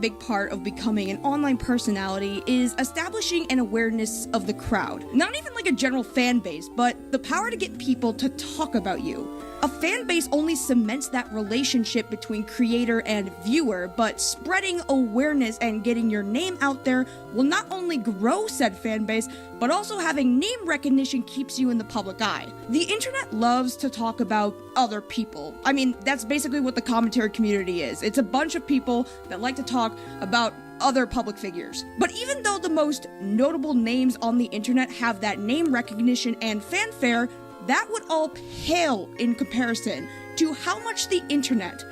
big part of becoming an online personality is establishing an awareness of the crowd. Not even like a general fan base, but the power to get people to talk about you. A fan base only cements that relationship between creator and viewer, but spreading awareness and getting your name out there will not only grow said fan base, but also having name recognition keeps you in the public eye. The internet loves to talk about other people. I mean, that's basically what the commentary community is. It's a bunch of people that like to talk about other public figures. But even though the most notable names on the internet have that name recognition and fanfare, that would all pale in comparison to how much the internet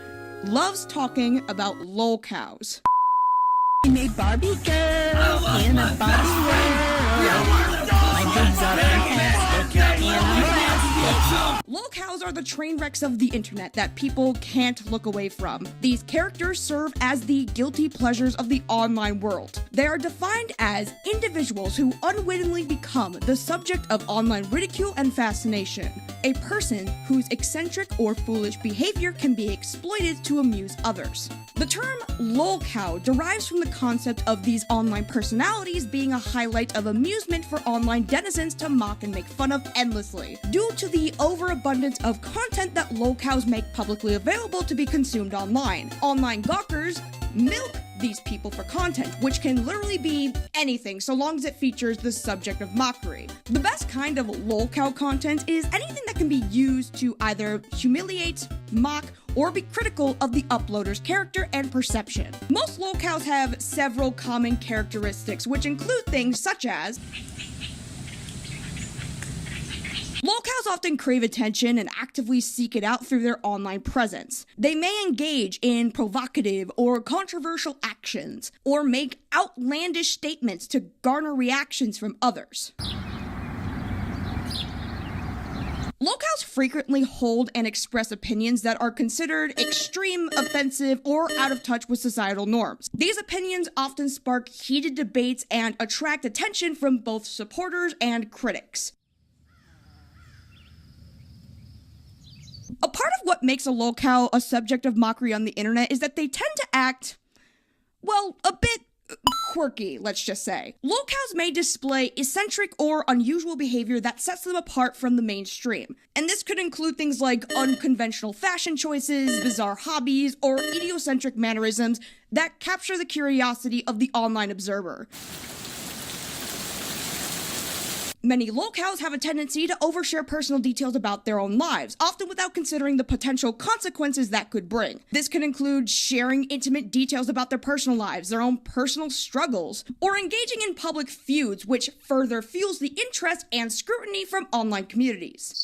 loves talking about lol cows. I'm a Barbie girl in a Barbie world. My boobs are fantastic and I'm plastic. Lol cows are the train wrecks of the internet that people can't look away from. These characters serve as the guilty pleasures of the online world. They are defined as individuals who unwittingly become the subject of online ridicule and fascination. A person whose eccentric or foolish behavior can be exploited to amuse others. The term lol cow derives from the concept of these online personalities being a highlight of amusement for online denizens to mock and make fun of endlessly, due to the overabundance of content that lol cows make publicly available to be consumed online. Online gawkers milk these people for content, which can literally be anything so long as it features the subject of mockery. The best kind of lol cow content is anything that can be used to either humiliate, mock, or be critical of the uploader's character and perception. Most lol cows have several common characteristics, which include things such as lol cows often crave attention and actively seek it out through their online presence. They may engage in provocative or controversial actions, or make outlandish statements to garner reactions from others. Lol cows frequently hold and express opinions that are considered extreme, offensive, or out of touch with societal norms. These opinions often spark heated debates and attract attention from both supporters and critics. A part of what makes a lol cow a subject of mockery on the internet is that they tend to act, well, a bit quirky, let's just say. Lol cows may display eccentric or unusual behavior that sets them apart from the mainstream. And this could include things like unconventional fashion choices, bizarre hobbies, or idiocentric mannerisms that capture the curiosity of the online observer. Many lol cows have a tendency to overshare personal details about their own lives, often without considering the potential consequences that could bring. This can include sharing intimate details about their personal lives, their own personal struggles, or engaging in public feuds, which further fuels the interest and scrutiny from online communities.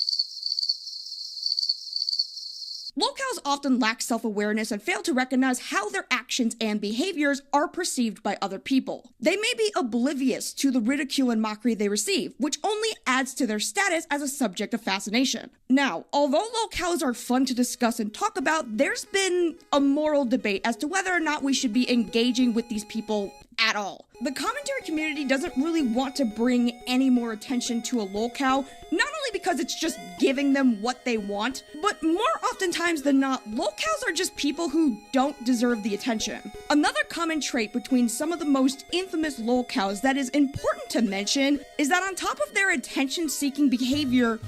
Lol cows often lack self-awareness and fail to recognize how their actions and behaviors are perceived by other people. They may be oblivious to the ridicule and mockery they receive, which only adds to their status as a subject of fascination. Now, although lol cows are fun to discuss and talk about, there's been a moral debate as to whether or not we should be engaging with these people at all. The commentary community doesn't really want to bring any more attention to a lol cow, not only because it's just giving them what they want, but more oftentimes than not, lol cows are just people who don't deserve the attention. Another common trait between some of the most infamous lol cows that is important to mention is that on top of their attention-seeking behavior,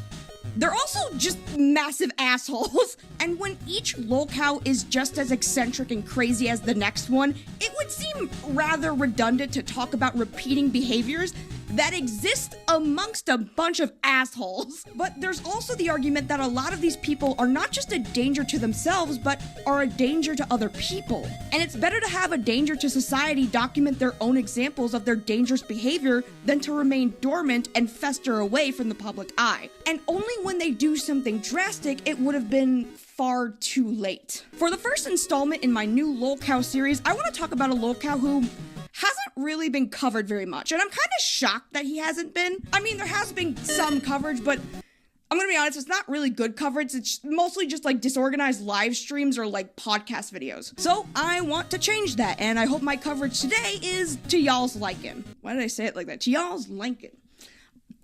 they're also just massive assholes. And when each lol cow is just as eccentric and crazy as the next one, it would seem rather redundant to talk about repeating behaviors that exist amongst a bunch of assholes. But there's also the argument that a lot of these people are not just a danger to themselves, but are a danger to other people. And it's better to have a danger to society document their own examples of their dangerous behavior than to remain dormant and fester away from the public eye. And only when they do something drastic, it would have been far too late. For the first installment in my new lol cow series, I want to talk about a lol cow who hasn't really been covered very much, and I'm kind of shocked that he hasn't been. I mean, there has been some coverage, but I'm gonna be honest, it's not really good coverage. It's mostly just like disorganized live streams or like podcast videos. So I want to change that, and I hope my coverage today is to y'all's liking. Why did I say it like that? To y'all's liking.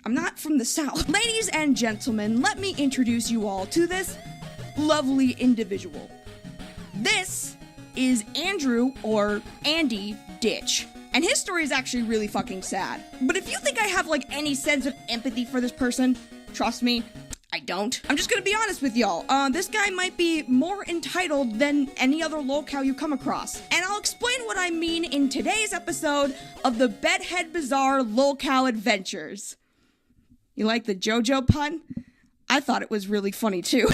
I'm not from the South. Ladies and gentlemen, let me introduce you all to this lovely individual. This is Andrew, or Andy, Ditch. And his story is actually really fucking sad. But if you think I have like any sense of empathy for this person, trust me, I don't. I'm just gonna be honest with y'all. This guy might be more entitled than any other lolcow you come across. And I'll explain what I mean in today's episode of the Bedhead Bazaar Lolcow Adventures. You like the JoJo pun? I thought it was really funny too.